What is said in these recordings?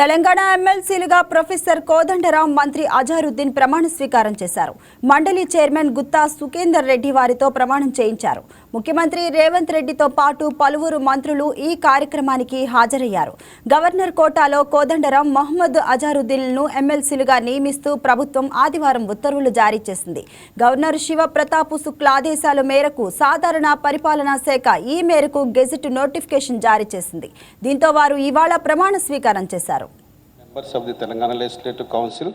Telangana ఎమ్మెల్సీలుగా professor Kodandaram, మంత్రి అజారుద్దీన్ ప్రమాణ స్వీకారం చేశారు. మండలి చైర్మన్ గుత్తా సుఖేందర్ రెడ్డి వారితో ప్రమాణం చేయించారు. ముఖ్యమంత్రి రేవంత్ రెడ్డితో పాటు పలువురు మంత్రులు ఈ కార్యక్రమానికి హాజరయ్యారు. గవర్నర్ కోటాలో కోదండరాం, మహమ్మద్ అజారుద్దీన్లను ఎమ్మెల్సీలుగా నియమిస్తూ ప్రభుత్వం ఆదివారం ఉత్తర్వులు జారీ చేసింది. గవర్నర్ శివప్రతాప్ శుక్లా ఆదేశాల మేరకు సాధారణ పరిపాలనా శాఖ ఈ మేరకు గెజెట్ నోటిఫికేషన్ జారీ చేసింది. దీంతో వారు ఇవాళ ప్రమాణ స్వీకారం చేశారు. Members of the Telangana Legislative Council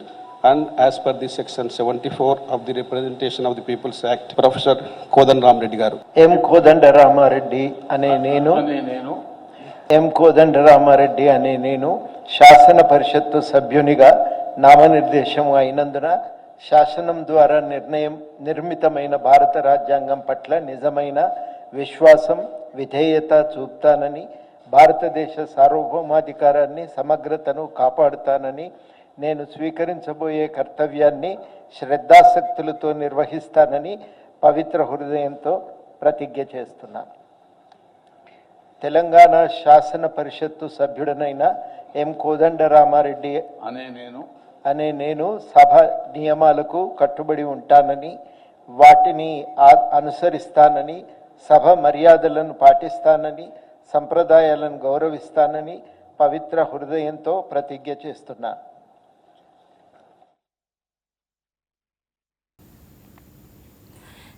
and as per the section 74 of the Representation of the People's Act, Professor Kodandaram Reddy garu. M. Kodandaramareddy ane nenu M. Kodandaramareddy ane nenu శాసన పరిషత్తు సభ్యునిగా నామనిర్దేశం అయినందున శాసనం ద్వారా నిర్మితమైన భారత రాజ్యాంగం పట్ల నిజమైన విశ్వాసం, విధేయత చూపుతానని, భారతదేశ సార్వభౌమాధికారాన్ని, సమగ్రతను కాపాడుతానని, నేను స్వీకరించబోయే కర్తవ్యాన్ని శ్రద్ధాసక్తులతో నిర్వహిస్తానని పవిత్ర హృదయంతో ప్రతిజ్ఞ చేస్తున్నాను. తెలంగాణ శాసన పరిషత్తు సభ్యుడనైన ఎం. కోదండరామారెడ్డి అనే నేను సభ నియమాలకు కట్టుబడి ఉంటానని, వాటిని అనుసరిస్తానని, సభ మర్యాదలను పాటిస్తానని, సంప్రదాయాలను గౌరవిస్తానని పవిత్ర హృదయంతో ప్రతిజ్ఞ చేస్తున్నాను.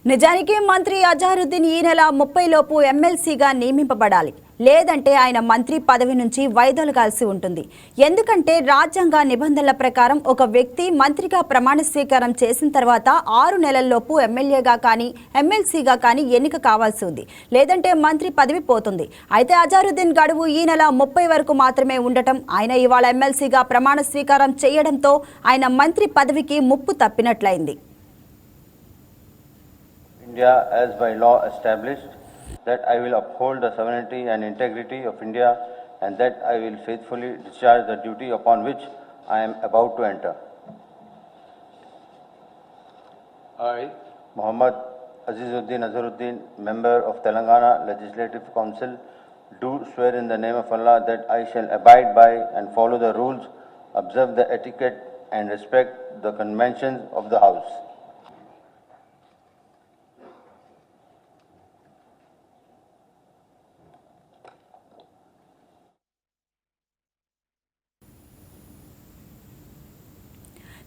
నిజానికి మంత్రి అజారుద్దీన్ ఈ నెల 30 లోపు ఎమ్మెల్సీగా నియమింపబడాలి. లేదంటే ఆయన మంత్రి పదవి నుంచి వైదొలగాల్సి ఉంటుంది. ఎందుకంటే రాజ్యాంగ నిబంధనల ప్రకారం ఒక వ్యక్తి మంత్రిగా ప్రమాణ స్వీకారం చేసిన తర్వాత 6 నెలల్లోపు ఎమ్మెల్యేగా కానీ ఎమ్మెల్సీగా కానీ ఎన్నిక కావాల్సి ఉంది. లేదంటే మంత్రి పదవి పోతుంది. అయితే అజారుద్దీన్ గడువు ఈ నెల 30 వరకు మాత్రమే ఉండటం, ఆయన ఇవాళ ఎమ్మెల్సీగా ప్రమాణ స్వీకారం చేయడంతో ఆయన మంత్రి పదవికి ముప్పు తప్పినట్లయింది. India as by law established that I will uphold the sovereignty and integrity of India and that I will faithfully discharge the duty upon which I am about to enter. I, Muhammad Azizuddin Azharuddin, member of Telangana Legislative Council, do swear in the name of Allah that I shall abide by and follow the rules, observe the etiquette and respect the conventions of the House.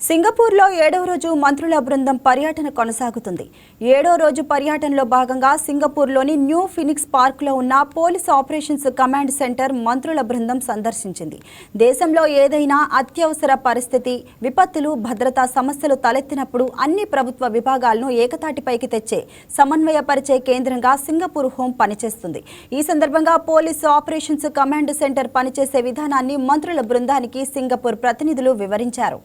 సింగపూర్లో 7వ రోజు మంత్రుల బృందం పర్యటన కొనసాగుతుంది. 7వ రోజు పర్యటనలో భాగంగా సింగపూర్లోని న్యూ ఫినిక్స్ పార్క్లో ఉన్న పోలీస్ ఆపరేషన్స్ కమాండ్ సెంటర్ మంత్రుల బృందం సందర్శించింది. దేశంలో ఏదైనా అత్యవసర పరిస్థితి, విపత్తులు, భద్రతా సమస్యలు తలెత్తినప్పుడు అన్ని ప్రభుత్వ విభాగాలను ఏకతాటిపైకి తెచ్చే సమన్వయపరిచే కేంద్రంగా సింగపూర్ హోం పనిచేస్తుంది. ఈ సందర్భంగా పోలీస్ ఆపరేషన్స్ కమాండ్ సెంటర్ పనిచేసే విధానాన్ని మంత్రుల బృందానికి సింగపూర్ ప్రతినిధులు వివరించారు.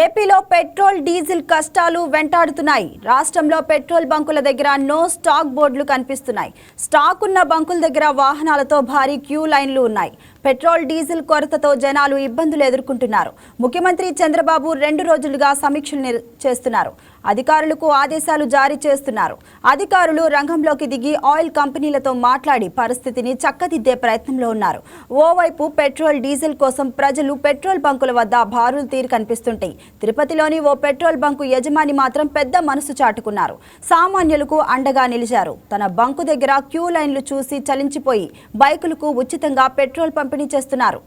ఏపీలో పెట్రోల్, డీజిల్ కష్టాలు వెంటాడుతున్నాయి. రాష్ట్రంలో పెట్రోల్ బంకుల దగ్గర నో స్టాక్ బోర్డులు కనిపిస్తున్నాయి. స్టాక్ ఉన్న బంకుల దగ్గర వాహనాలతో భారీ క్యూ లైన్లు ఉన్నాయి. పెట్రోల్, డీజిల్ కొరతతో జనాలు ఇబ్బందులు ఎదుర్కొంటున్నారు. ముఖ్యమంత్రి చంద్రబాబు 2 రోజులుగా సమీక్షలు చేస్తున్నారు. అధికారులకు ఆదేశాలు జారీ చేస్తున్నారు. అధికారులు రంగంలోకి దిగి ఆయిల్ కంపెనీలతో మాట్లాడి పరిస్థితిని చక్కదిద్దే ప్రయత్నంలో ఉన్నారు. ఓవైపు పెట్రోల్, డీజిల్ కోసం ప్రజలు పెట్రోల్ బంకుల వద్ద బారులు తీరి కనిపిస్తుంటాయి. తిరుపతిలోని ఓ పెట్రోల్ బంకు యజమాని మాత్రం పెద్ద మనసు చాటుకున్నారు. సామాన్యులకు అండగా నిలిచారు. తన బంకు దగ్గర క్యూ లైన్లు చూసి చలించిపోయి బైకులకు ఉచితంగా పెట్రోల్ పంపిణీ చేస్తున్నారు.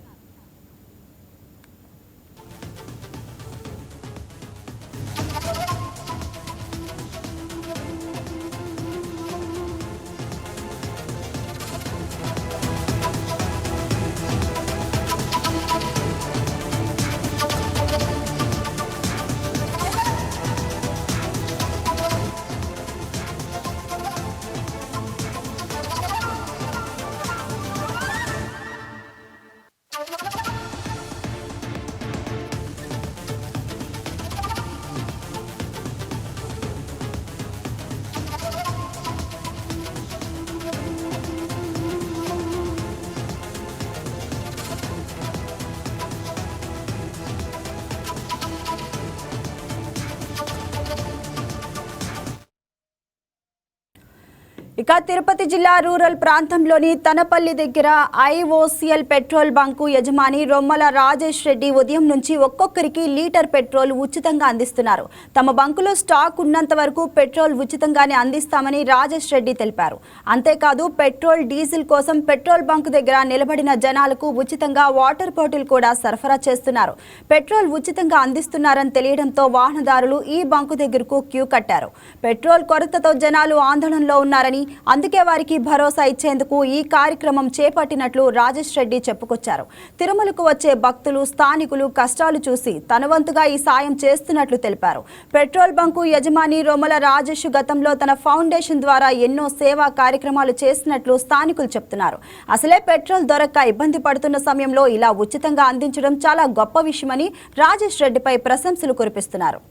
ఇక తిరుపతి జిల్లా రూరల్ ప్రాంతంలోని తనపల్లి దగ్గర ఐఓసీఎల్ పెట్రోల్ బంకు యజమాని రొమ్మల రాజేష్ రెడ్డి ఉదయం నుంచి ఒక్కొక్కరికి లీటర్ పెట్రోల్ ఉచితంగా అందిస్తున్నారు. తమ బంకులో స్టాక్ ఉన్నంత వరకు పెట్రోల్ ఉచితంగానే అందిస్తామని రాజేష్ రెడ్డి తెలిపారు. అంతేకాదు పెట్రోల్ డీజిల్ కోసం పెట్రోల్ బంకు దగ్గర నిలబడిన జనాలకు ఉచితంగా వాటర్ బాటిల్ కూడా సరఫరా చేస్తున్నారు. పెట్రోల్ ఉచితంగా అందిస్తున్నారని తెలియడంతో వాహనదారులు ఈ బంకు దగ్గరకు క్యూ కట్టారు. పెట్రోల్ కొరతతో జనాలు ఆందోళనలో ఉన్నారని, అందుకే వారికి భరోసా ఇచ్చేందుకు ఈ కార్యక్రమం చేపట్టినట్లు రాజేష్ రెడ్డి చెప్పుకొచ్చారు. తిరుమలకు వచ్చే భక్తులు, స్థానికులు కష్టాలు చూసి తనవంతుగా ఈ సాయం చేస్తున్నట్లు తెలిపారు. పెట్రోల్ బంకు యజమాని రొమ్మల రాజేష్ గతంలో తన ఫౌండేషన్ ద్వారా ఎన్నో సేవా కార్యక్రమాలు చేసినట్లు స్థానికులు చెప్తున్నారు. అసలే పెట్రోల్ దొరక్క ఇబ్బంది పడుతున్న సమయంలో ఇలా ఉచితంగా అందించడం చాలా గొప్ప విషయమని రాజేష్ రెడ్డిపై ప్రశంసలు కురిపిస్తున్నారు.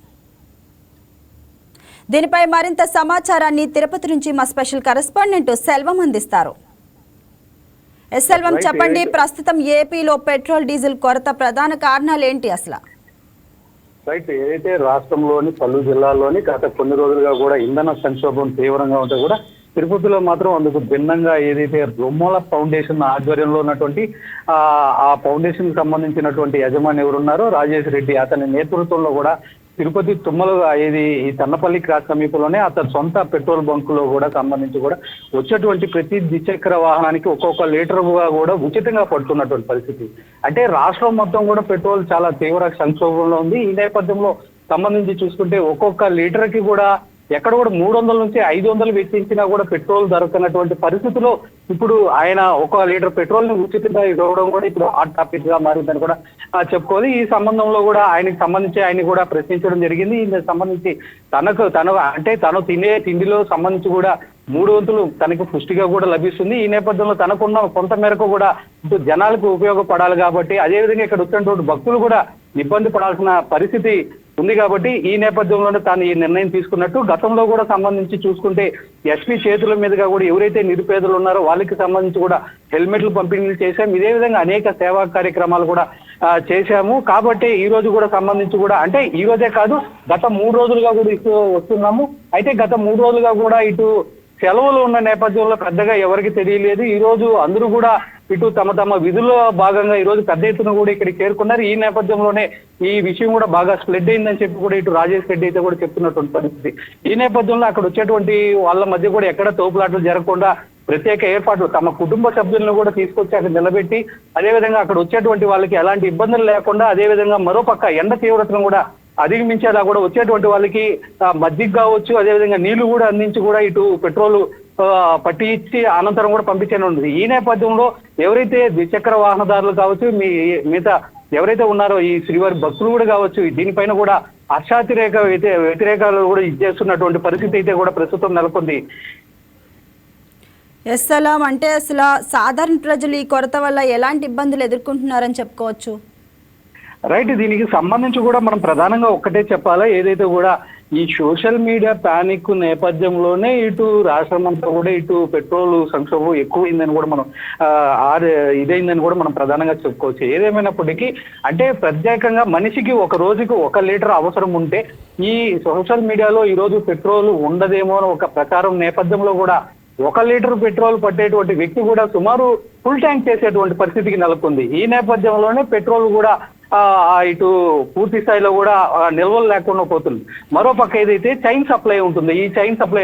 దీనిపై మరింత సమాచారాన్ని తిరుపతి నుంచి మా స్పెషల్ కరెస్పాండెంట్ సెల్వం అందిస్తారు. సెల్వం, చెప్పండి, ప్రస్తుతం ఏపీలో పెట్రోల్ డీజిల్ కొరత ప్రధాన కారణాలు ఏంటి అసలు? రైట్, ఏదైతే రాష్ట్రంలోని పలు జిల్లాల్లోని గత కొన్ని రోజులుగా కూడా ఇంధన సంక్షోభం తీవ్రంగా ఉంటే కూడా తిరుపతిలో మాత్రం అందుకు భిన్నంగా ఏదైతే రొమ్మల ఫౌండేషన్ ఆధ్వర్యంలో ఉన్నటువంటి ఆ ఫౌండేషన్ కి సంబంధించినటువంటి యజమాని ఎవరున్నారో రాజేష్ రెడ్డి, అతని నేతృత్వంలో కూడా తిరుపతి తుమ్మల ఈ తన్నపల్లి క్రాస్ సమీపంలోనే అతని సొంత పెట్రోల్ బంకులో కూడా సంబంధించి కూడా వచ్చేటువంటి ప్రతి ద్విచక్ర వాహనానికి ఒక్కొక్క లీటర్గా కూడా ఉచితంగా పడుతున్నటువంటి పరిస్థితి. అంటే రాష్ట్రం మొత్తం కూడా పెట్రోల్ చాలా తీవ్ర సంక్షోభంలో ఉంది. ఈ నేపథ్యంలో సంబంధించి చూసుకుంటే ఒక్కొక్క లీటర్కి కూడా ఎక్కడ కూడా 300 నుంచి 500 వెచ్చించినా కూడా పెట్రోల్ దొరకనటువంటి పరిస్థితిలో ఇప్పుడు ఆయన 1 లీటర్ పెట్రోల్ ని ఉచితంగా ఇవ్వడం కూడా ఇప్పుడు హాట్ టాపిక్ గా మారిందని కూడా చెప్పుకోవాలి. ఈ సంబంధంలో కూడా ఆయన కూడా ప్రశ్నించడం జరిగింది. దీనికి సంబంధించి తను తినే తిండిలో సంబంధించి కూడా 3 వంతులు తనకు పుష్టిగా కూడా లభిస్తుంది. ఈ నేపథ్యంలో తనకున్న కొంత మేరకు కూడా ఇటు జనాలకు ఉపయోగపడాలి కాబట్టి, అదేవిధంగా ఇక్కడ వచ్చినటువంటి భక్తులు కూడా ఇబ్బంది పడాల్సిన పరిస్థితి ఉంది కాబట్టి ఈ నేపథ్యంలోనే తాను ఈ నిర్ణయం తీసుకున్నట్టు, గతంలో కూడా సంబంధించి చూసుకుంటే ఎస్పీ చేతుల మీదుగా కూడా ఎవరైతే నిరుపేదలు ఉన్నారో వాళ్ళకి సంబంధించి కూడా హెల్మెట్లు పంపిణీ చేశాం. ఇదే విధంగా అనేక సేవా కార్యక్రమాలు కూడా చేశాము. కాబట్టి ఈ రోజు కూడా సంబంధించి కూడా, అంటే ఈ రోజే కాదు గత 3 రోజులుగా కూడా ఇస్తూ వస్తున్నాము. అయితే గత 3 రోజులుగా కూడా ఇటు సెలవులు ఉన్న నేపథ్యంలో పెద్దగా ఎవరికి తెలియలేదు. ఈ రోజు అందరూ కూడా ఇటు తమ విధుల్లో భాగంగా ఈ రోజు పెద్ద ఎత్తున కూడా ఇక్కడికి చేరుకున్నారు. ఈ నేపథ్యంలోనే ఈ విషయం కూడా బాగా స్ప్రెడ్ అయిందని చెప్పి కూడా ఇటు రాజేష్ రెడ్డి అయితే కూడా చెప్తున్నటువంటి పరిస్థితి. ఈ నేపథ్యంలో అక్కడ వచ్చేటువంటి వాళ్ళ మధ్య కూడా ఎక్కడ తోపులాటలు జరగకుండా ప్రత్యేక ఏర్పాట్లు తమ కుటుంబ సభ్యులను కూడా తీసుకొచ్చి అక్కడ నిలబెట్టి, అదేవిధంగా అక్కడ వచ్చేటువంటి వాళ్ళకి ఎలాంటి ఇబ్బందులు లేకుండా, అదేవిధంగా మరోపక్క ఎండ తీవ్రతను కూడా అధిగమించేలా కూడా వచ్చేటువంటి వాళ్ళకి మజ్జిగ కావచ్చు, అదేవిధంగా నీళ్లు కూడా అందించి కూడా ఇటు పెట్రోల్ పట్టి ఇచ్చి అనంతరం కూడా పంపించని ఉంది. ఈ నేపథ్యంలో ఎవరైతే ద్విచక్ర వాహనదారులు కావచ్చు, మిగతా ఎవరైతే ఉన్నారో ఈ శ్రీవారి భక్తులు కూడా కావచ్చు, దీనిపైన కూడా వ్యతిరేకాలు కూడా ఇచ్చేస్తున్నటువంటి పరిస్థితి అయితే కూడా ప్రస్తుతం నెలకొంది. ఎస్సలాం, అంటే అసలు సాధారణ ప్రజలు ఈ కొరత వల్ల ఎలాంటి ఇబ్బందులు ఎదుర్కొంటున్నారని చెప్పుకోవచ్చు? రైట్, దీనికి సంబంధించి కూడా మనం ప్రధానంగా ఒక్కటే చెప్పాలా, ఏదైతే కూడా ఈ సోషల్ మీడియా పానిక్ నేపథ్యంలోనే ఇటు రాష్ట్రం అంతా కూడా ఇటు పెట్రోల్ సంక్షోభం ఎక్కువైందని కూడా మనం ఇదైందని కూడా మనం ప్రధానంగా చెప్పుకోవచ్చు. ఏదేమైనప్పటికీ అంటే ప్రత్యేకంగా మనిషికి ఒక రోజుకి 1 లీటర్ అవసరం ఉంటే ఈ సోషల్ మీడియాలో ఈ రోజు పెట్రోల్ ఉండదేమో అని ఒక ప్రచారం నేపథ్యంలో కూడా 1 లీటర్ పెట్రోల్ పట్టేటువంటి వ్యక్తి కూడా సుమారు ఫుల్ ట్యాంక్ చేసేటువంటి పరిస్థితికి నెలకొంది. ఈ నేపథ్యంలోనే పెట్రోల్ కూడా ఇటు పూర్తి స్థాయిలో కూడా నిల్వలు లేకుండా పోతుంది. మరోపక్క ఏదైతే చైన్ సప్లై ఉంటుంది, ఈ చైన్ సప్లై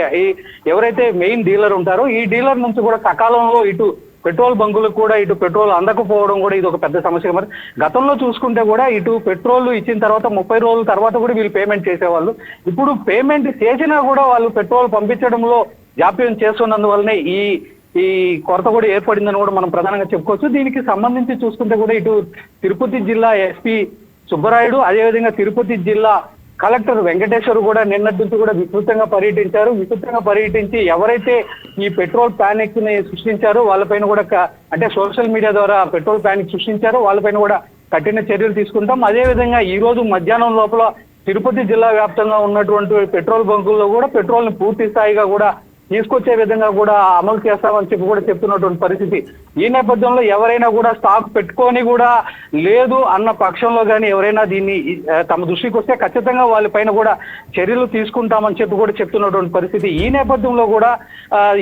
ఎవరైతే మెయిన్ డీలర్ ఉంటారో ఈ డీలర్ నుంచి కూడా సకాలంలో ఇటు పెట్రోల్ బంకులకు కూడా ఇటు పెట్రోల్ అందకపోవడం కూడా ఇది ఒక పెద్ద సమస్య. మరి గతంలో చూసుకుంటే కూడా ఇటు పెట్రోల్ ఇచ్చిన తర్వాత 30 రోజుల తర్వాత కూడా వీళ్ళు పేమెంట్ చేసేవాళ్ళు. ఇప్పుడు పేమెంట్ చేసినా కూడా వాళ్ళు పెట్రోల్ పంపించడంలో జాప్యం చేస్తున్నందువల్లనే ఈ కొరత కూడా ఏర్పడిందని కూడా మనం ప్రధానంగా చెప్పుకోవచ్చు. దీనికి సంబంధించి చూసుకుంటే కూడా ఇటు తిరుపతి జిల్లా ఎస్పీ సుబ్బరాయుడు, అదేవిధంగా తిరుపతి జిల్లా కలెక్టర్ వెంకటేశ్వర్ కూడా నిన్నటి నుంచి కూడా విస్తృతంగా పర్యటించి ఎవరైతే ఈ పెట్రోల్ ప్యానిక్ ని సృష్టించారో వాళ్ళపైన కూడా, అంటే సోషల్ మీడియా ద్వారా పెట్రోల్ ప్యానిక్ సృష్టించారో వాళ్ళపైన కూడా కఠిన చర్యలు తీసుకుంటాం. అదేవిధంగా ఈ రోజు మధ్యాహ్నం లోపల తిరుపతి జిల్లా వ్యాప్తంగా ఉన్నటువంటి పెట్రోల్ బంకుల్లో కూడా పెట్రోల్ ని పూర్తి స్థాయిగా కూడా తీసుకొచ్చే విధంగా కూడా అమలు చేస్తామని చెప్పి కూడా చెప్తున్నటువంటి పరిస్థితి. ఈ నేపథ్యంలో ఎవరైనా కూడా స్టాక్ పెట్టుకొని కూడా లేదు అన్న పక్షంలో కానీ ఎవరైనా దీన్ని తమ దృష్టికి వస్తే ఖచ్చితంగా వాళ్ళపైన కూడా చర్యలు తీసుకుంటామని చెప్పి కూడా చెప్తున్నటువంటి పరిస్థితి. ఈ నేపథ్యంలో కూడా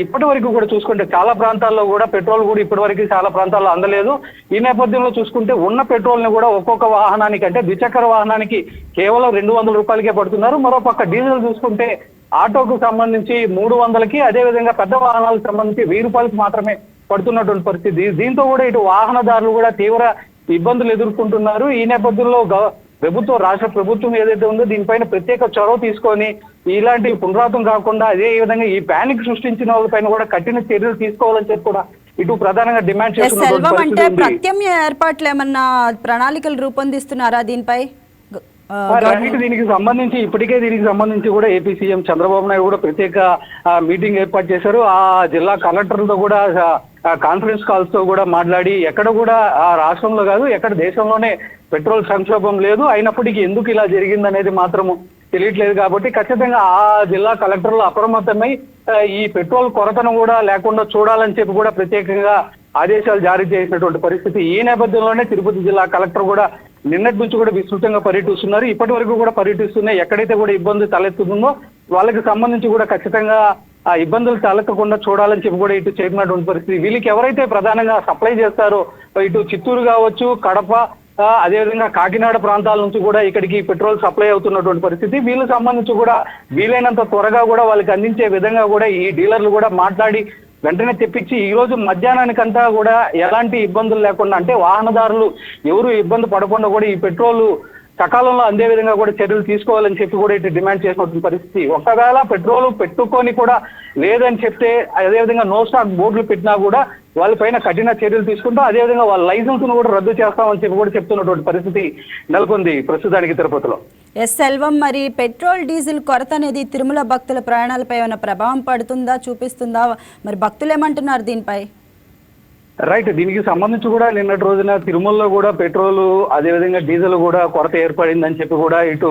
ఇప్పటి వరకు కూడా చూసుకుంటే చాలా ప్రాంతాల్లో కూడా పెట్రోల్ కూడా ఇప్పటి వరకు చాలా ప్రాంతాల్లో అందలేదు. ఈ నేపథ్యంలో చూసుకుంటే ఉన్న పెట్రోల్ ని కూడా ఒక్కొక్క వాహనానికి అంటే ద్విచక్ర వాహనానికి కేవలం 200 రూపాయలకే పడుతున్నారు. మరోపక్క డీజిల్ చూసుకుంటే ఆటోకు సంబంధించి 300కి, అదేవిధంగా పెద్ద వాహనాలకు సంబంధించి 1000 రూపాయలకి మాత్రమే పడుతున్నటువంటి పరిస్థితి. దీంతో కూడా ఇటు వాహనదారులు కూడా తీవ్ర ఇబ్బందులు ఎదుర్కొంటున్నారు. ఈ నేపథ్యంలో రాష్ట్ర ప్రభుత్వం ఏదైతే ఉందో దీనిపైన ప్రత్యేక చొరవ తీసుకొని ఇలాంటి పునరావృతం కాకుండా అదే విధంగా ఈ ప్యానిక్ సృష్టించిన వాళ్ళపైన కూడా కఠిన చర్యలు తీసుకోవాలని చెప్పి కూడా ఇటు ప్రధానంగా డిమాండ్ సెల్వం అంటే చేస్తున్నారు. ప్రత్యామ్నాయ ఏర్పాట్లు ఏమన్నా ప్రణాళికలు రూపొందిస్తున్నారా దీనిపై? దీనికి సంబంధించి కూడా ఏపీ సీఎం చంద్రబాబు నాయుడు కూడా ప్రత్యేక మీటింగ్ ఏర్పాటు చేశారు. ఆ జిల్లా కలెక్టర్లతో కూడా కాన్ఫరెన్స్ కాల్స్ తో కూడా మాట్లాడి ఎక్కడ కూడా ఆ రాష్ట్రంలో కాదు ఎక్కడ దేశంలోనే పెట్రోల్ సంక్షోభం లేదు, అయినప్పటికీ ఎందుకు ఇలా జరిగిందనేది మాత్రము తెలియట్లేదు. కాబట్టి ఖచ్చితంగా ఆ జిల్లా కలెక్టర్లు అప్రమత్తమై ఈ పెట్రోల్ కొరతను కూడా లేకుండా చూడాలని చెప్పి కూడా ప్రత్యేకంగా ఆదేశాలు జారీ చేసినటువంటి పరిస్థితి. ఈ నేపథ్యంలోనే తిరుపతి జిల్లా కలెక్టర్ కూడా నిన్నటి నుంచి కూడా విస్తృతంగా పర్యటిస్తున్నారు. ఇప్పటి వరకు కూడా పర్యటిస్తున్నాయి. ఎక్కడైతే కూడా ఇబ్బంది తలెత్తుతుందో వాళ్ళకి సంబంధించి కూడా ఖచ్చితంగా ఆ ఇబ్బందులు తలెత్తకుండా చూడాలని చెప్పి కూడా ఇటు చెప్పినటువంటి పరిస్థితి. వీళ్ళకి ఎవరైతే ప్రధానంగా సప్లై చేస్తారో ఇటు చిత్తూరు కావచ్చు, కడప, అదేవిధంగా కాకినాడ ప్రాంతాల నుంచి కూడా ఇక్కడికి పెట్రోల్ సప్లై అవుతున్నటువంటి పరిస్థితి. వీళ్ళకి సంబంధించి కూడా వీలైనంత త్వరగా కూడా వాళ్ళకి అందించే విధంగా కూడా ఈ డీలర్లు కూడా మాట్లాడి వెంటనే తెప్పించి ఈ రోజు మధ్యాహ్నానికంతా కూడా ఎలాంటి ఇబ్బందులు లేకుండా అంటే వాహనదారులు ఎవరు ఇబ్బంది పడకుండా కూడా ఈ పెట్రోల్ సకాలంలో అందే విధంగా కూడా చర్యలు తీసుకోవాలని చెప్పి కూడా ఇటు డిమాండ్ చేసినటువంటి పరిస్థితి. ఒకవేళ పెట్రోల్ పెట్టుకొని కూడా లేదని చెప్తే అదేవిధంగా నో స్టాక్ బోర్డులు పెట్టినా కూడా వాళ్ళపైన కఠిన చర్యలు తీసుకుంటాం, అదేవిధంగా వాళ్ళ లైసెన్స్ ను కూడా రద్దు చేస్తామని చెప్పి కూడా చెప్తున్నటువంటి పరిస్థితి నెలకొంది ప్రస్తుతానికి తిరుపతిలో. సెల్వం, మరి పెట్రోల్ డీజిల్ కొరత అనేది తిరుమల భక్తుల ప్రయాణాలపై ఏమైనా ప్రభావం పడుతుందా, చూపిస్తుందా? మరి భక్తులు ఏమంటున్నారు దీనిపై? రైట్, దీనికి సంబంధించి కూడా నిన్నటి రోజున తిరుమలలో కూడా పెట్రోల్ అదేవిధంగా డీజిల్ కూడా కొరత ఏర్పడిందని చెప్పి కూడా ఇటు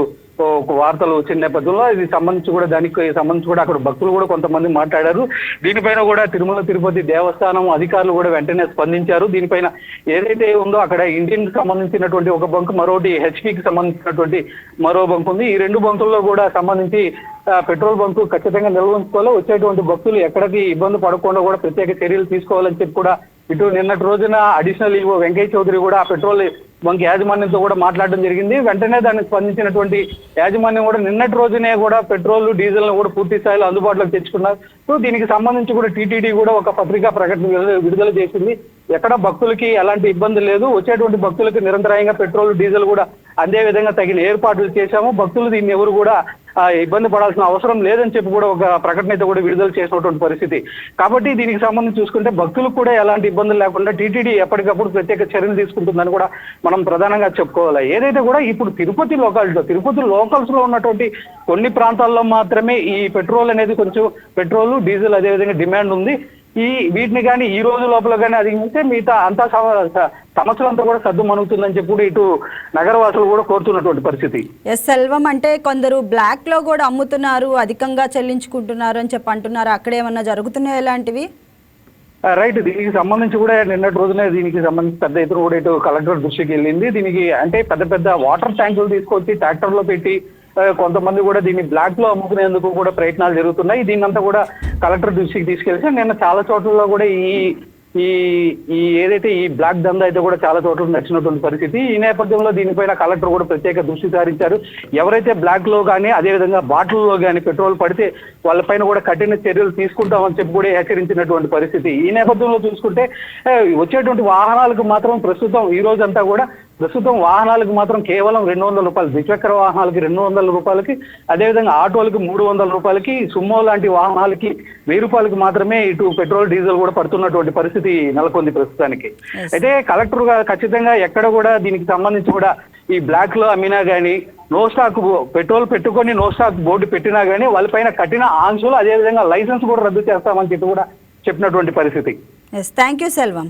వార్తలు వచ్చిన నేపథ్యంలో ఇది సంబంధించి కూడా దానికి సంబంధించి కూడా అక్కడ భక్తులు కూడా కొంతమంది మాట్లాడారు. దీనిపైన కూడా తిరుమల తిరుపతి దేవస్థానం అధికారులు కూడా వెంటనే స్పందించారు. దీనిపైన ఏదైతే ఉందో అక్కడ ఇండియన్ సంబంధించినటువంటి ఒక బంక్, మరోటి హెచ్పికి సంబంధించినటువంటి మరో బంక్ ఉంది. ఈ 2 బంకుల్లో కూడా సంబంధించి పెట్రోల్ బంకు ఖచ్చితంగా నిల్వ ఉంచుకోవాలి, వచ్చేటువంటి భక్తులు ఎక్కడికి ఇబ్బంది పడకుండా కూడా ప్రత్యేక చర్యలు తీసుకోవాలని చెప్పి కూడా ఇటు నిన్నటి రోజున అడిషనల్ ఈవో వెంకయ్య చౌదరి కూడా ఆ పెట్రోల్ బంక్ యాజమాన్యంతో కూడా మాట్లాడడం జరిగింది. వెంటనే దానికి స్పందించినటువంటి యాజమాన్యం కూడా నిన్నటి రోజునే కూడా పెట్రోల్ డీజిల్ ను కూడా పూర్తి స్థాయిలో అందుబాటులోకి తెచ్చుకున్నారు. సో దీనికి సంబంధించి కూడా టీటీడీ కూడా ఒక పత్రికా ప్రకటన విడుదల చేసింది. ఎక్కడ భక్తులకి ఎలాంటి ఇబ్బంది లేదు, వచ్చేటువంటి భక్తులకి నిరంతరాయంగా పెట్రోల్ డీజిల్ కూడా అందే విధంగా తగిన ఏర్పాట్లు చేశాము, భక్తులు దీన్ని ఎవరు కూడా ఇబ్బంది పడాల్సిన అవసరం లేదని చెప్పి కూడా ఒక ప్రకటన అయితే కూడా విడుదల చేసినటువంటి పరిస్థితి. కాబట్టి దీనికి సంబంధించి చూసుకుంటే భక్తులకు కూడా ఎలాంటి ఇబ్బందులు లేకుండా టీటీడీ ఎప్పటికప్పుడు ప్రత్యేక చర్యలు తీసుకుంటుందని కూడా మనం ప్రధానంగా చెప్పుకోవాలి. ఏదైతే కూడా ఇప్పుడు తిరుపతి లోకల్స్ లో ఉన్నటువంటి కొన్ని ప్రాంతాల్లో మాత్రమే ఈ పెట్రోల్ అనేది కొంచెం పెట్రోల్ డీజిల్ అదేవిధంగా డిమాండ్ ఉంది. వీటిని కానీ ఈ రోజు లోపల కానీ అధిగమిస్తే మిగతా అంతా సంవత్సరం అంతా కూడా సద్దు మనుగుతుందని చెప్పి కూడా ఇటు నగరవాసులు కూడా కోరుతున్నటువంటి పరిస్థితి. సెల్వం, అంటే కొందరు బ్లాక్ లో కూడా అమ్ముతున్నారు, అధికంగా చెల్లించుకుంటున్నారు అని చెప్పి అంటున్నారు. అక్కడ ఏమన్నా జరుగుతున్నాయి ఇలాంటివి? రైట్, దీనికి సంబంధించి కూడా నిన్నటి రోజునే దీనికి సంబంధించి పెద్ద ఎత్తున కూడా ఇటు కలెక్టర్ దృష్టికి వెళ్ళింది. దీనికి అంటే పెద్ద వాటర్ ట్యాంకులు తీసుకొచ్చి ట్రాక్టర్ లో పెట్టి కొంతమంది కూడా దీన్ని బ్లాక్ లో అమ్ముకునేందుకు కూడా ప్రయత్నాలు జరుగుతున్నాయి. దీన్నంతా కూడా కలెక్టర్ దృష్టికి తీసుకెళ్తే నిన్న చాలా చోట్ల కూడా ఈ ఏదైతే ఈ బ్లాక్ దందా అయితే కూడా చాలా చోట్ల నచ్చినటువంటి పరిస్థితి. ఈ నేపథ్యంలో దీనిపైన కలెక్టర్ కూడా ప్రత్యేక దృష్టి సారించారు. ఎవరైతే బ్లాక్ లో కానీ అదేవిధంగా బాటిల్లో కానీ పెట్రోల్ పడితే వాళ్ళపైన కూడా కఠిన చర్యలు తీసుకుంటామని చెప్పి కూడా హెచ్చరించినటువంటి పరిస్థితి. ఈ నేపథ్యంలో చూసుకుంటే వచ్చేటువంటి వాహనాలకు మాత్రం ప్రస్తుతం ఈ రోజంతా కూడా వాహనాలకు మాత్రం కేవలం 200 రూపాయలు, ద్విచక్ర వాహనాలకి 200 రూపాయలకి, అదేవిధంగా ఆటోలకి 300 రూపాయలకి, సుమో లాంటి వాహనాలకి 1000 రూపాయలకి మాత్రమే ఇటు పెట్రోల్ డీజిల్ కూడా పడుతున్నటువంటి పరిస్థితి నెలకొంది ప్రస్తుతానికి. అయితే కలెక్టర్ ఖచ్చితంగా ఎక్కడ కూడా దీనికి సంబంధించి కూడా ఈ బ్లాక్ లో అమ్మినా గానీ, నో స్టాక్ పెట్రోల్ పెట్టుకొని నో స్టాక్ బోర్డు పెట్టినా గానీ వాళ్ళపైన కఠిన ఆంక్షలు అదేవిధంగా లైసెన్స్ కూడా రద్దు చేస్తామని చెప్పి కూడా చెప్పినటువంటి పరిస్థితి. Thank you Selvam.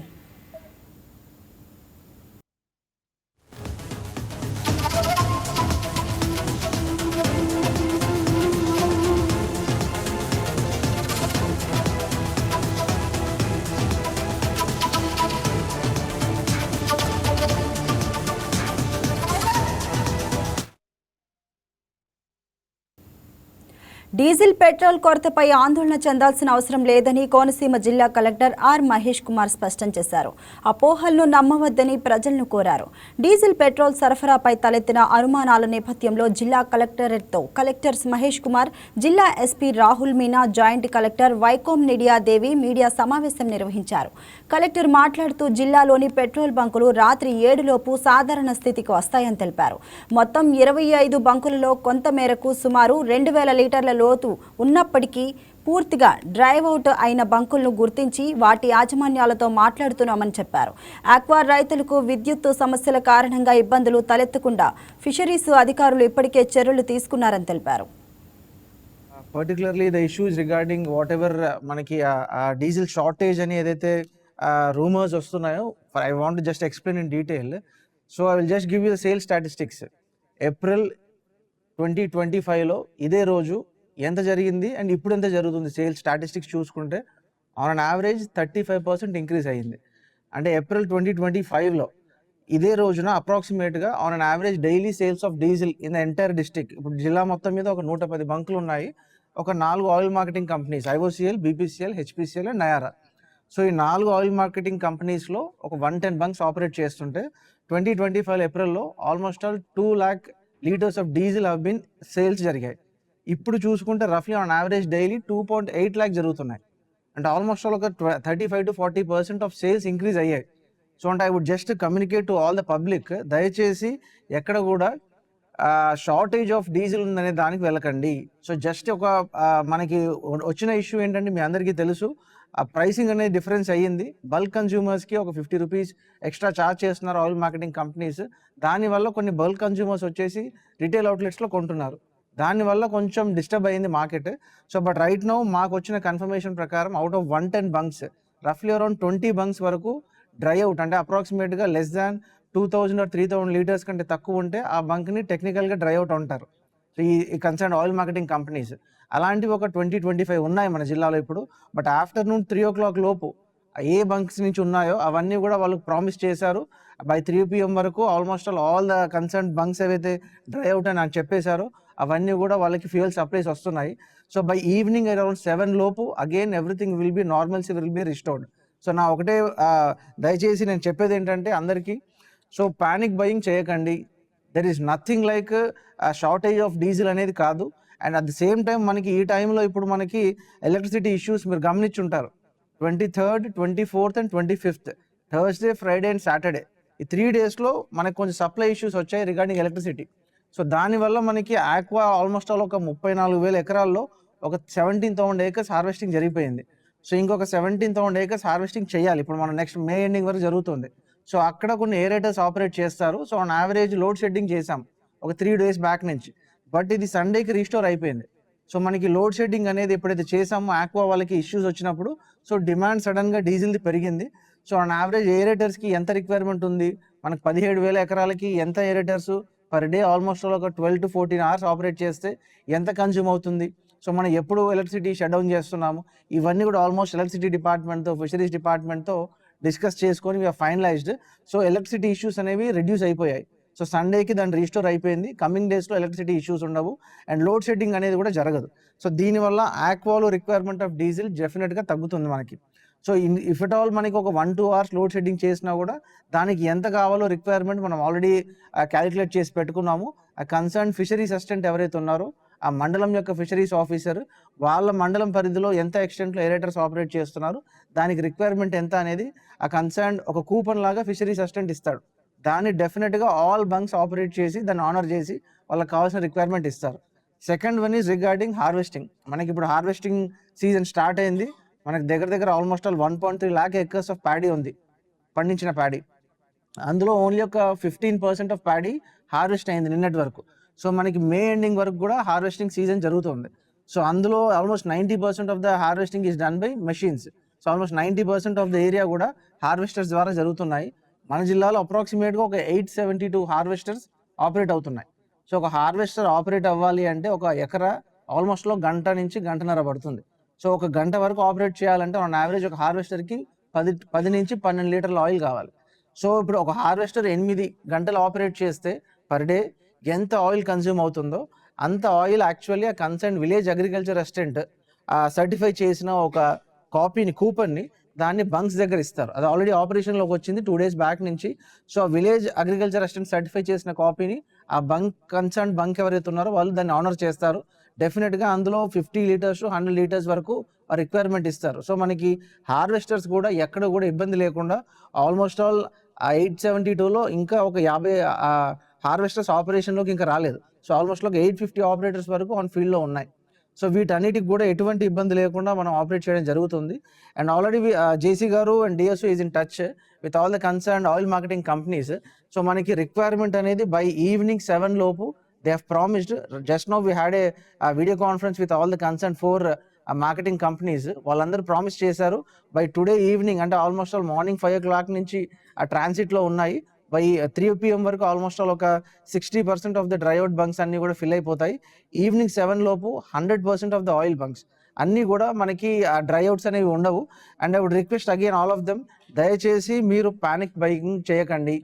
Diesel petrol కొరతపై ఆందోళన చెందాల్సిన అవసరం లేదని కోనసీమ జిల్లా కలెక్టర్ ఆర్ మహేష్ కుమార్ స్పష్టం చేశారు. అపోహలను నమ్మవద్దని ప్రజలను కోరారు. డీజిల్ పెట్రోల్ సరఫరాపై తలెత్తిన అనుమానాల నేపథ్యంలో జిల్లా కలెక్టరేట్తో కలెక్టర్స్ మహేష్ కుమార్, జిల్లా SP Rahul Meena, joint collector వైకోమ్ నిడియాదేవి మీడియా సమావేశం నిర్వహించారు. కలెక్టర్ మాట్లాడుతూ జిల్లాలోని పెట్రోల్ బంకులు రాత్రి 7 లోపు సాధారణ స్థితికి వస్తాయని తెలిపారు. మొత్తం 25 బంకులలో కొంత మేరకు సుమారు 2000 లీటర్ల లోతు ఉన్నప్పటికీ పూర్తిగా డ్రైవ్ అవుట్ అయిన బంకులను గుర్తించి వాటి యాజమాన్యాలతో మాట్లాడుతున్నామని చెప్పారు. ఆక్వా రైతులకు విద్యుత్ సమస్యల కారణంగా ఇబ్బందులు తలెత్తకుండా ఫిషరీస్ అధికారులు ఇప్పటికే చర్యలు తీసుకున్నారని తెలిపారు. Particularly the issues regarding whatever మనకి డీజిల్ షార్టేజ్ అని ఏదైతే రూమర్స్ వస్తున్నాయో, I want just explain in detail. So I will just give you the sale statistics. April 2025లో ఇదే రోజు ఎంత జరిగింది అండ్ ఇప్పుడు ఎంత జరుగుతుంది సేల్ స్టాటిస్టిక్స్ చూసుకుంటే ఆన్ అన్ యావరేజ్ 35% ఇంక్రీజ్ అయ్యింది. అంటే ఏప్రిల్ 2025లో ఇదే రోజున అప్రాక్సిమేట్గా on an average daily sales of diesel in the entire district, ఇప్పుడు జిల్లా మొత్తం మీద ఒక 110 బంకులు ఉన్నాయి. ఒక 4 oil marketing companies, IOCL, BPCL, HPCL and Nayara. So ఈ 4 ఆయిల్ మార్కెటింగ్ కంపెనీస్లో ఒక 110 బంక్స్ ఆపరేట్ చేస్తుంటే 2025 ఏప్రిల్లో almost all 2 lakh litres of diesel have been sales జరిగాయి. ఇప్పుడు చూసుకుంటే రఫ్లీ ఆన్ యావరేజ్ డైలీ 2.8 lakh జరుగుతున్నాయి. అంటే ఆల్మోస్ట్ ఆల్ ఒక 35 to 40% ఆఫ్ సేల్స్ ఇంక్రీజ్ అయ్యాయి. సో అంటే I would just communicate to all the public, దయచేసి ఎక్కడ కూడా షార్టేజ్ ఆఫ్ డీజిల్ ఉందనే దానికి వెళ్ళకండి. సో జస్ట్ ఒక మనకి వచ్చిన ఇష్యూ ఏంటంటే మీ అందరికీ తెలుసు, ఆ ప్రైసింగ్ అనేది డిఫరెన్స్ అయ్యింది. బల్క్ కన్జ్యూమర్స్కి ఒక 50 రూపీస్ ఎక్స్ట్రా ఛార్జ్ చేస్తున్నారు ఆయిల్ మార్కెటింగ్ కంపెనీస్. దానివల్ల కొన్ని బల్క్ కన్జ్యూమర్స్ వచ్చేసి రిటైల్ అవుట్లెట్స్లో కొంటున్నారు. దానివల్ల కొంచెం డిస్టర్బ్ అయ్యింది market. So but right now మాకు వచ్చిన కన్ఫర్మేషన్ ప్రకారం అవుట్ ఆఫ్ 110 బంక్స్ రఫ్లీ అరౌండ్ 20 బంక్స్ వరకు డ్రై అవుట్, అంటే అప్రాక్సిమేట్గా లెస్ దాన్ 2000 or 3000 లీటర్స్ కంటే తక్కువ ఉంటే ఆ బంక్ని టెక్నికల్గా డ్రై అవుట్ అంటారు. సో ఈ కన్సర్న్ ఆయిల్ మార్కెటింగ్ కంపెనీస్ అలాంటివి ఒక 20-25 ఉన్నాయి మన జిల్లాలో ఇప్పుడు. బట్ ఆఫ్టర్నూన్ 3 o'clock లోపు ఏ బంక్స్ నుంచి ఉన్నాయో అవన్నీ కూడా వాళ్ళకి ప్రామిస్ చేశారు. బై 3 PM వరకు almost all the concern bunks ఏవైతే డ్రై అవుట్ అని చెప్పేశారో అవన్నీ కూడా వాళ్ళకి ఫ్యూయల్ సప్లైస్ వస్తున్నాయి. సో బై ఈవినింగ్ అరౌండ్ 7 లోపు again everything will be normalcy will be restored. So నా ఒకటే దయచేసి నేను చెప్పేది ఏంటంటే అందరికీ, సో పానిక్ బయింగ్ చేయకండి. There is nothing like shortage of diesel అనేది కాదు. And at the same time మనకి ఈ టైంలో ఇప్పుడు మనకి ఎలక్ట్రిసిటీ ఇష్యూస్ మీరు గమనించుంటారు. 23rd, 24th and 25th Thursday, Friday and Saturday ఈ 3 daysలో మనకి కొంచెం సప్లై ఇష్యూస్ వచ్చాయి రిగార్డింగ్ ఎలక్ట్రిసిటీ. సో దానివల్ల మనకి ఆక్వా ఆల్మోస్ట్ ఆల్ ఒక 34,000 ఎకరాల్లో ఒక 17,000 acres హార్వెస్టింగ్ జరిగిపోయింది. సో ఇంకొక 17,000 acres హార్వెస్టింగ్ చేయాలి. ఇప్పుడు మనం నెక్స్ట్ మే ఎండింగ్ వరకు జరుగుతుంది. సో అక్కడ కొన్ని ఏరేటర్స్ ఆపరేట్ చేస్తారు. So on average load shedding చేసాం ఒక 3 days బ్యాక్ నుంచి. బట్ ఇది సండేకి రీస్టోర్ అయిపోయింది. సో మనకి లోడ్ షెడ్డింగ్ అనేది ఎప్పుడైతే చేసామో ఆక్వా వాళ్ళకి ఇష్యూస్ వచ్చినప్పుడు సో డిమాండ్ సడన్గా డీజిల్ది పెరిగింది. సో ఆన్ యావరేజ్ ఏరేటర్స్కి ఎంత రిక్వైర్మెంట్ ఉంది, మనకు 17,000 ఎకరాలకి ఎంత ఏరేటర్స్ పర్ డే ఆల్మోస్ట్ ఒక 12 to 14 hours ఆపరేట్ చేస్తే ఎంత కన్జ్యూమ్ అవుతుంది. సో మనం ఎప్పుడు ఎలక్ట్రిసిటీ షట్ డౌన్ చేస్తున్నాము, ఇవన్నీ కూడా ఆల్మోస్ట్ ఎలక్ట్రిసిటీ డిపార్ట్మెంట్తో, ఫిషరీస్ డిపార్ట్మెంట్తో డిస్కస్ చేసుకొని we are finalised. So electricity issues అనేవి రెడ్యూస్ అయిపోయాయి. సో సండేకి దాన్ని రీస్టోర్ అయిపోయింది. కమింగ్ డేస్లో ఎలక్ట్రిసిటీ ఇష్యూస్ ఉండవు అండ్ లోడ్ షెడ్డింగ్ అనేది కూడా జరగదు. సో దీనివల్ల ఆక్వాలో రిక్వైర్మెంట్ ఆఫ్ డీజిల్ డెఫినెట్గా తగ్గుతుంది మనకి. సో ఇఫ్ ఎట్ ఆల్ మనకి ఒక 1-2 hours లోడ్ షెడ్డింగ్ చేసినా కూడా దానికి ఎంత కావాలో రిక్వైర్మెంట్ మనం ఆల్రెడీ క్యాలిక్యులేట్ చేసి పెట్టుకున్నాము. ఆ కన్సర్న్ ఫిషరీస్ అసిస్టెంట్ ఎవరైతే ఉన్నారో ఆ మండలం యొక్క ఫిషరీస్ ఆఫీసర్ వాళ్ళ మండలం పరిధిలో ఎంత ఎక్స్టెంట్లో ఏరేటర్స్ ఆపరేట్ చేస్తున్నారు, దానికి రిక్వైర్మెంట్ ఎంత అనేది ఆ కన్సర్న్ ఒక కూపన్ లాగా ఫిషరీస్ అసిస్టెంట్ ఇస్తాడు. దాన్ని డెఫినెట్గా ఆల్ బంక్స్ ఆపరేట్ చేసి దాన్ని ఆనర్ చేసి వాళ్ళకి కావాల్సిన రిక్వైర్మెంట్ ఇస్తారు. Second one is regarding harvesting. మనకి ఇప్పుడు హార్వెస్టింగ్ సీజన్ స్టార్ట్ అయింది. మనకి దగ్గర almost all 1.3 lakh acres of paddy ఉంది, పండించిన ప్యాడీ. అందులో ఓన్లీ ఒక 15% ఆఫ్ ప్యాడీ హార్వెస్ట్ అయింది నిన్నటి వరకు. సో మనకి మే ఎండింగ్ వరకు కూడా హార్వెస్టింగ్ సీజన్ జరుగుతుంది. సో అందులో almost 90% of the harvesting is done by machines. So almost 90% of the area కూడా హార్వెస్టర్స్ ద్వారా జరుగుతున్నాయి. మన జిల్లాలో అప్రాక్సిమేట్గా ఒక 872 హార్వెస్టర్స్ ఆపరేట్ అవుతున్నాయి. సో ఒక హార్వెస్టర్ ఆపరేట్ అవ్వాలి అంటే ఒక ఎకరా ఆల్మోస్ట్లో 1 గంట నుంచి 1.5 గంటల పడుతుంది. సో 1 గంట వరకు ఆపరేట్ చేయాలంటే ఆన్ యావరేజ్ ఒక హార్వెస్టర్కి 10 నుంచి 12 లీటర్ల ఆయిల్ కావాలి. సో ఇప్పుడు ఒక హార్వెస్టర్ 8 గంటలు ఆపరేట్ చేస్తే పర్ డే ఎంత ఆయిల్ కన్జ్యూమ్ అవుతుందో అంత ఆయిల్ యాక్చువల్లీ ఆ concern village agriculture assistant certify చేసిన ఒక కాపీని కూపన్ని దాన్ని బంక్స్ దగ్గర ఇస్తారు. అది ఆల్రెడీ ఆపరేషన్లోకి వచ్చింది 2 days బ్యాక్ నుంచి. So village agriculture assistant certify చేసిన కాపీని ఆ కన్సర్న్ బంక్ ఎవరైతే ఉన్నారో వాళ్ళు దాన్ని ఆనర్ చేస్తారు. డెఫినెట్గా అందులో 50 liters to 100 liters వరకు రిక్వైర్మెంట్ ఇస్తారు. సో మనకి హార్వెస్టర్స్ కూడా ఎక్కడ కూడా ఇబ్బంది లేకుండా ఆల్మోస్ట్ ఆల్ 872లో ఇంకా ఒక 50 హార్వెస్టర్స్ ఆపరేషన్లోకి ఇంకా రాలేదు. సో ఆల్మోస్ట్ ఒక 850 ఆపరేటర్స్ వరకు ఆన్ ఫీల్డ్లో ఉన్నాయి. సో వీటన్నిటికి కూడా ఎటువంటి ఇబ్బంది లేకుండా మనం ఆపరేట్ చేయడం జరుగుతుంది. అండ్ ఆల్రెడీ జేసీ గారు and DSO is in touch with all the concern oil marketing companies. So మనకి రిక్వైర్మెంట్ అనేది బై ఈవినింగ్ 7 లోపు they have promised. Just now we had a video conference with all the concern 4 marketing companies. వాళ్ళందరూ promise చేశారు by today evening, అంటే almost all morning 5 o'clock నుంచి ఆ ట్రాన్సిట్లో ఉన్నాయి. By 3 PM వరకు ఆల్మోస్ట్ ఆల్ ఒక 60% ఆఫ్ ద డ్రైఅవుట్ బంక్స్ అన్నీ కూడా ఫిల్ అయిపోతాయి. ఈవినింగ్ 7 లోపు 100% ఆఫ్ ద ఆయిల్ బంక్స్ అన్నీ కూడా మనకి డ్రైఅవుట్స్ అనేవి ఉండవు. And I would request again all of them, దయచేసి మీరు పానిక్ బైకింగ్ చేయకండి.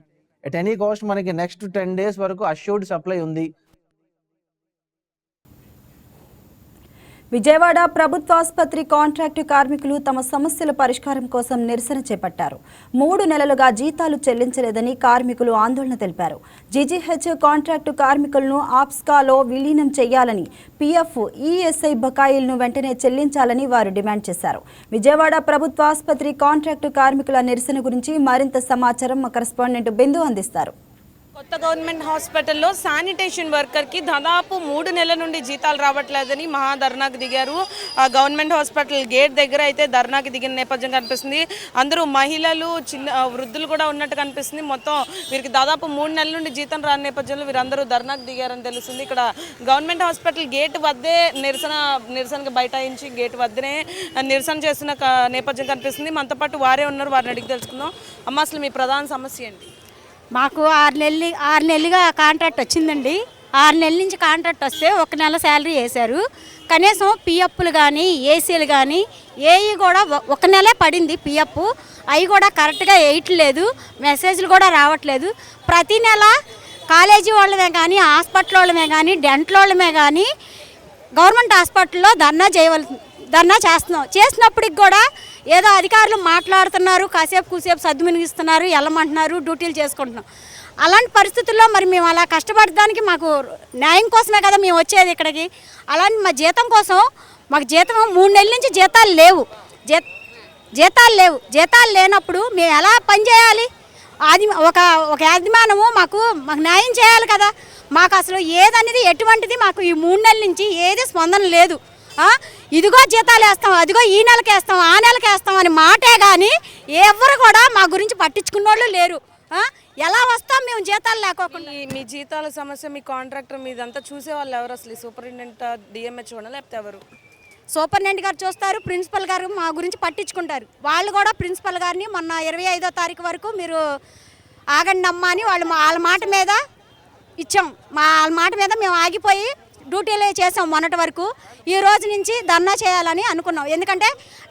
ఎట్ ఎనీ కాస్ట్ మనకి నెక్స్ట్ 10 days వరకు అష్యూర్డ్ సప్లై ఉంది. విజయవాడ ప్రభుత్వ ఆసుపత్రి కాంట్రాక్టు కార్మికులు తమ సమస్యల పరిష్కారం కోసం నిరసన చేపట్టారు. 3 నెలలుగా జీతాలు చెల్లించలేదని కార్మికులు ఆందోళన తెలిపారు. జీజీహెచ్ కాంట్రాక్టు కార్మికులను ఆప్స్కాలో విలీనం చేయాలని, పీఎఫ్, ఈఎస్ఐ బకాయిలను వెంటనే చెల్లించాలని వారు డిమాండ్ చేశారు. విజయవాడ ప్రభుత్వ ఆసుపత్రి కాంట్రాక్టు కార్మికుల నిరసన గురించి మరింత సమాచారం మా కరెస్పాండెంట్ బిందు అందిస్తారు. కొత్త గవర్నమెంట్ హాస్పిటల్లో శానిటేషన్ వర్కర్కి దాదాపు 3 నెలల నుండి జీతాలు రావట్లేదని మహాధర్నాకు దిగారు. గవర్నమెంట్ హాస్పిటల్ గేట్ దగ్గర అయితే ధర్నాకి దిగిన నేపథ్యం కనిపిస్తుంది. అందరూ మహిళలు, వృద్ధులు కూడా ఉన్నట్టు కనిపిస్తుంది. మొత్తం వీరికి దాదాపు 3 నెలల నుండి జీతం రాని నేపథ్యంలో వీరందరూ ధర్నాకు దిగారని తెలుస్తుంది. ఇక్కడ గవర్నమెంట్ హాస్పిటల్ గేట్ వద్దే నిరసనకు బైఠాయించి గేట్ వద్దనే నిరసన చేస్తున్న నేపథ్యం కనిపిస్తుంది. మనతో పాటు వారే ఉన్నారు, వారిని అడిగి తెలుసుకుందాం. అమ్మ, అసలు మీ ప్రధాన సమస్య ఏంటి? మాకు 6 నెలలుగా కాంట్రాక్ట్ వచ్చిందండి. 6 నెలల నుంచి కాంట్రాక్ట్ వస్తే 1 నెల శాలరీ వేశారు. కనీసం పిఎఫ్లు కానీ ఏసీలు కానీ ఏవి కూడా 1 నెలే పడింది పిఎఫ్. అవి కూడా కరెక్ట్గా వేయట్లేదు, మెసేజ్లు కూడా రావట్లేదు. ప్రతి నెల కాలేజీ వాళ్ళమే కానీ, హాస్పిటల్ వాళ్ళమే కానీ, డెంటల్ వాళ్ళమే కానీ గవర్నమెంట్ హాస్పిటల్లో ధర్నా చేస్తున్నాం. చేసినప్పటికి కూడా ఏదో అధికారులు మాట్లాడుతున్నారు, కూసేపు సర్దు మినిగిస్తున్నారు, వెళ్ళమంటున్నారు, డ్యూటీలు చేసుకుంటున్నాం. అలాంటి పరిస్థితుల్లో మరి మేము అలా కష్టపడడానికి మాకు న్యాయం కోసమే కదా మేము వచ్చేది ఇక్కడికి. అలాంటి మా జీతం కోసం, మాకు జీతం 3 నెలల నుంచి జీతాలు లేవు. జీతాలు లేనప్పుడు మేము ఎలా పనిచేయాలి? అది ఒక యాజమానము మాకు న్యాయం చేయాలి కదా. మాకు అసలు ఏదనేది ఎటువంటిది మాకు ఈ 3 నెలల నుంచి ఏది స్పందన లేదు. ఇదిగో జీతాలు వేస్తాం, అదిగో ఈ నెలకి వేస్తాం, ఆ నెలకి వేస్తాం అని మాటే కానీ ఎవరు కూడా మా గురించి పట్టించుకున్న వాళ్ళు లేరు. ఎలా వస్తాం మేము జీతాలు లేకోకుండా? మీ జీతాల సమస్య, మీ కాంట్రాక్టర్ మీదంతా చూసే వాళ్ళు ఎవరు? అసలు సూపరింటెండెంట్, డిఎంహెచ్ లేకపోతే ఎవరు? సూపరింటెండెంట్ గారు చూస్తారు, ప్రిన్సిపల్ గారు మా గురించి పట్టించుకుంటారు. వాళ్ళు కూడా ప్రిన్సిపల్ గారిని మొన్న 25వ తారీఖు వరకు మీరు ఆగండి అమ్మా అని వాళ్ళ మాట మీద ఇచ్చాం. వాళ్ళ మాట మీద మేము ఆగిపోయి డ్యూటీలు చేసాం మొన్నటి వరకు. ఈ రోజు నుంచి ధర్నా చేయాలని అనుకున్నాం. ఎందుకంటే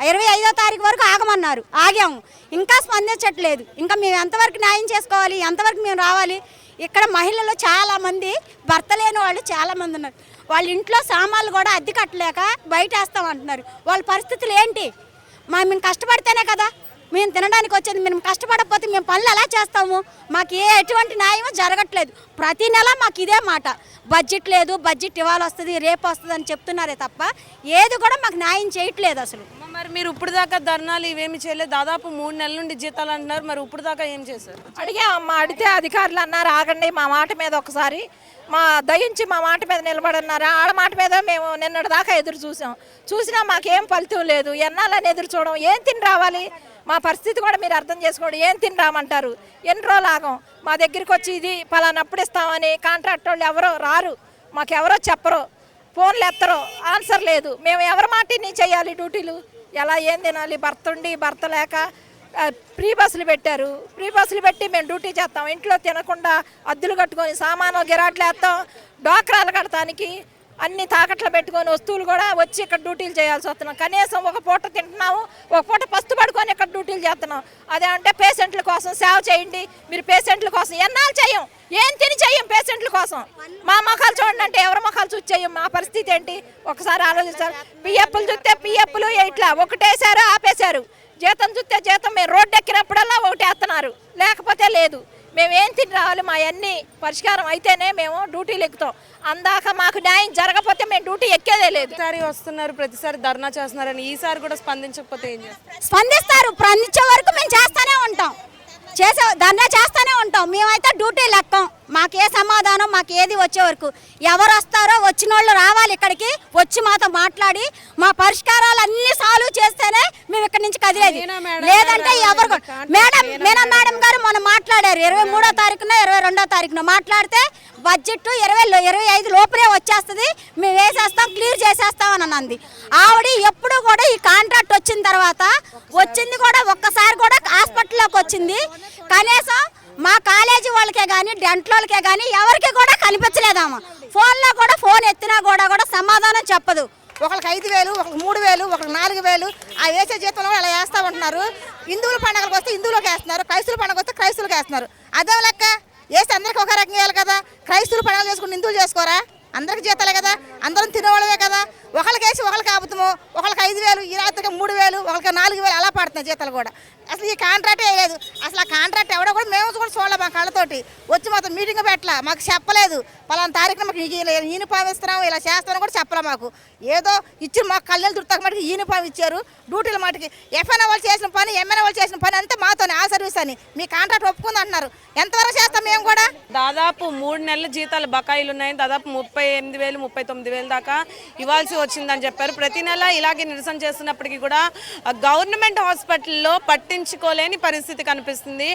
25వ తారీఖు వరకు ఆగమన్నారు, ఆగాము. ఇంకా స్పందించట్లేదు. ఇంకా మేము ఎంతవరకు న్యాయం చేసుకోవాలి, ఎంతవరకు మేము రావాలి? ఇక్కడ మహిళలు చాలామంది, భర్త లేని వాళ్ళు చాలామంది ఉన్నారు. వాళ్ళ ఇంట్లో సామాన్లు కూడా అద్దె కట్టలేక బయట వేస్తామంటున్నారు. వాళ్ళ పరిస్థితులు ఏంటి? మేము కష్టపడితేనే కదా మేము తినడానికి వచ్చేది. మేము కష్టపడకపోతే మేము పనులు ఎలా చేస్తాము? మాకు ఎటువంటి న్యాయం జరగట్లేదు. ప్రతి నెల మాకు ఇదే మాట, బడ్జెట్ లేదు, బడ్జెట్ ఇవాళ వస్తుంది, రేపు వస్తుంది అని చెప్తున్నారే తప్ప ఏది కూడా మాకు న్యాయం చేయట్లేదు అసలు. మరి మీరు ఇప్పుడు దాకా ధర్నాలు ఇవేమి చేయలేదు, దాదాపు 3 నెలల నుండి జీతాలు అంటున్నారు. మరి ఇప్పుడు దాకా ఏం చేశారు? అడిగామమ్మా, అడిగితే అధికారులు అన్నారు ఆగండి, మా మాట మీద ఒకసారి దయించి మా మాట మీద నిలబడన్నారు. ఆడ మాట మీద మేము నిన్నటి దాకా ఎదురు చూసినా మాకేం ఫలితం లేదు. ఎన్నాలని ఎదురు చూడడం, ఏం తిని రావాలి? మా పరిస్థితి కూడా మీరు అర్థం చేసుకోండి. ఏం తిని రామంటారు? ఎన్ని రోజులు ఆగం? మా దగ్గరికి వచ్చి ఇది పలానప్పుడు ఇస్తామని కాంట్రాక్ట్ వాళ్ళు ఎవరో రారు, మాకెవరో చెప్పరు, ఫోన్లు ఎత్తరు, ఆన్సర్ లేదు. మేము ఎవరి మాటిని చేయాలి డ్యూటీలు? ఎలా ఏం తినాలి? భర్త లేక ఫ్రీ బస్సులు పెట్టారు. ఫ్రీ బస్సులు పెట్టి మేము డ్యూటీ చేస్తాం. ఇంట్లో తినకుండా అద్దెలు కట్టుకొని సామాను గిరాట్లు వేస్తాం. డోక్రాలు కడటానికి అన్ని తాకట్లు పెట్టుకొని వస్తువులు కూడా వచ్చి ఇక్కడ డ్యూటీలు చేయాల్సి వస్తున్నాం. కనీసం ఒక పూట తింటున్నాము, ఒక పూట పస్తు పడుకొని ఇక్కడ డ్యూటీలు చేస్తున్నాం. అదే అంటే పేషెంట్ల కోసం సేవ చేయండి, మీరు పేషెంట్ల కోసం ఎన్నాళ్ళు చేయం, ఏం తిని చెయ్యం పేషెంట్ల కోసం. మా మొఖాలు చూడండి అంటే ఎవరి మొఖాలు చూసి చెయ్యం. మా పరిస్థితి ఏంటి ఒకసారి ఆలోచించాలి. పిఎఫ్లు చూస్తే పిఎఫ్లు ఇట్లా ఒకటేసారు ఆపేశారు, జీతం చూస్తే జీతం మేము రోడ్డు ఎక్కినప్పుడల్లా ఒకటేస్తున్నారు, లేకపోతే లేదు. మేము ఏం తిని రావాలి, మా అన్ని పరిష్కారం అయితేనే మేము డ్యూటీలు ఎక్కుతాం. అందాక మాకు న్యాయం జరగకపోతే మేము డ్యూటీ ఎక్కేదే లేదు. ప్రతిసారి వస్తున్నారు, ప్రతిసారి ధర్నా చేస్తున్నారని ఈసారి కూడా స్పందించకపోతే ఏం చేస్తారు? స్పందిస్తారు, స్పందించే వరకు మేము చేస్తూనే ఉంటాం, ధర్నా చేస్తూనే ఉంటాం. మేమైతే డ్యూటీ లెక్కం, మాకు ఏ సమాధానం మాకు ఏది వచ్చే వరకు. ఎవరు వస్తారో వచ్చిన వాళ్ళు రావాలి ఇక్కడికి, వచ్చి మాతో మాట్లాడి మా పరిష్కారాలు అన్ని సాల్వ్ చేస్తేనే మేము ఇక్కడి నుంచి కదిలేదు. లేదంటే ఎవరు మేడం గారు మొన్న మాట్లాడారు 23వ తారీఖున 22వ తారీఖున మాట్లాడితే బడ్జెట్ 25 లోపలే వచ్చేస్తుంది, మేము వేసేస్తాం, క్లియర్ చేసేస్తాం అని అన్నది ఆవిడ. ఎప్పుడు కూడా ఈ కాంట్రాక్ట్ వచ్చిన తర్వాత వచ్చింది కూడా ఒక్కసారి కూడా హాస్పిటల్లోకి వచ్చింది, కనీసం మా కాలేజీ వాళ్ళకే కానీ డెంటల్ వాళ్ళకే కానీ ఎవరికి కూడా కనిపించలేదమ్మా. ఫోన్లో కూడా ఫోన్ ఎత్తినా కూడా సమాధానం చెప్పదు. ఒకరికి 5,000, ఒకరికి 3,000, ఒకరికి 4,000 ఆ వేసే జీతంలో అలా వేస్తూ ఉంటున్నారు. హిందువుల పండుగలకు వస్తే హిందువులకు వేస్తున్నారు, క్రైస్తువుల పండుగ వస్తే క్రైస్తువులకు వేస్తున్నారు. అదే లెక్క వేస్తే అందరికీ ఒక రకంగా వేయాలి కదా. క్రైస్తువులు పండుగలు చేసుకుని హిందువులు చేసుకోరా? అందరికి జీతాలే కదా, అందరం తినేవాళ్ళమే కదా. ఒకరికి వేసి ఒకరికి ఆపుతాము, ఒకరికి 5,000, ఈ రాత్రికి 3,000, ఒకరికి 4,000 అలా పడుతున్నాయి జీతాలు కూడా. అసలు ఈ కాంట్రాక్ట్ వేయలేదు. అసలు ఆ కాంట్రాక్ట్ ఎవడో కూడా మేము కూడా చూడలే, మా కళ్ళతోటి వచ్చి మాతో మీటింగ్ పెట్టలా, మాకు చెప్పలేదు. పలానా తారీఖున మాకు యూనిఫామ్ ఇస్తున్నాం, ఇలా చేస్తామని కూడా చెప్పలే. మాకు ఏదో ఇచ్చి మాకు కళ్ళెలు దుర్తాక మటుకు యూనిఫామ్ ఇచ్చారు. డ్యూటీల మటుకి ఎఫ్ఎన్ఏ వాళ్ళు చేసిన పని, ఎంఎన్ఏ వాళ్ళు చేసిన పని అంతా మాతోనే, ఆ సర్వీస్ అని. మీ కాంట్రాక్ట్ ఒప్పుకుంది అంటున్నారు, ఎంతవరకు చేస్తాం మేము కూడా. దాదాపు 3 నెలల జీతాలు బకాయిలు ఉన్నాయి, దాదాపు 38,000 39,000 దాకా ఇవ్వాల్సి వచ్చిందని చెప్పారు. ప్రతి నెల ఇలాగే నిరసన చేస్తున్నప్పటికీ కూడా గవర్నమెంట్ హాస్పిటల్లో పట్టించుకోలేని పరిస్థితి కనిపిస్తుంది.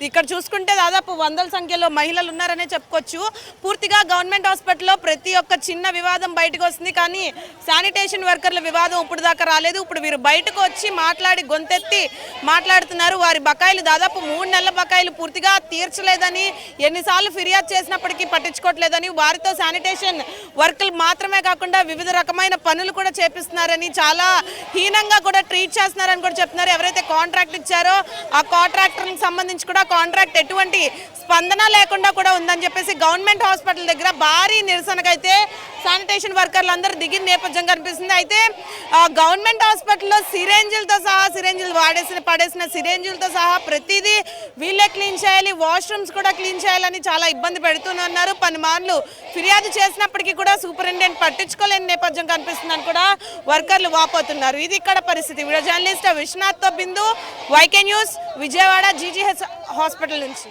ఇక్కడ చూసుకుంటే దాదాపు 100ల సంఖ్యలో మహిళలు ఉన్నారనే చెప్పుకోవచ్చు. పూర్తిగా గవర్నమెంట్ హాస్పిటల్లో ప్రతి ఒక్క చిన్న వివాదం బయటకు వస్తుంది, కానీ శానిటేషన్ వర్కర్ల వివాదం ఇప్పుడు దాకా రాలేదు. ఇప్పుడు వీరు బయటకు వచ్చి మాట్లాడి గొంతెత్తి మాట్లాడుతున్నారు. వారి బకాయిలు దాదాపు 3 నెలల బకాయిలు పూర్తిగా తీర్చలేదని, ఎన్నిసార్లు ఫిర్యాదు చేసినప్పటికీ పట్టించుకోవట్లేదని, వారితో శానిటేషన్ వర్కులు మాత్రమే కాకుండా వివిధ రకమైన పనులు కూడా చేపిస్తున్నారని, చాలా హీనంగా కూడా ట్రీట్ చేస్తున్నారని కూడా చెప్తున్నారు. ఎవరైతే కాంట్రాక్ట్ ఇచ్చారో ఆ కాంట్రాక్టర్కి సంబంధించి కూడా కాంట్రాక్ట్ ఎటువంటి స్పందన లేకుండా కూడా ఉందని చెప్పేసి గవర్నమెంట్ హాస్పిటల్ దగ్గర భారీ నిరసనకైతే శానిటేషన్ వర్కర్లు అందరూ దిగిన నేపథ్యం కనిపిస్తుంది. అయితే గవర్నమెంట్ హాస్పిటల్లో సిరేంజిలతో సహా, సిరేంజిలు పడేసిన సిరేంజిలతో సహా ప్రతిదీ వీళ్ళే క్లీన్ చేయాలి, వాష్రూమ్స్ కూడా క్లీన్ చేయాలని చాలా ఇబ్బంది పెడుతున్నారు. పలుమార్లు ఫిర్యాదు చేసినప్పటికీ కూడా సూపరింటెండెంట్ పట్టించుకోలేని నేపథ్యం కనిపిస్తుందని కూడా వర్కర్లు వాపోతున్నారు. ఇది ఇక్కడ పరిస్థితి. వీడియో జర్నలిస్ట్ విశ్వనాథ్తో Bindu, Y K news, Vijayawada GGH hospital నుంచి.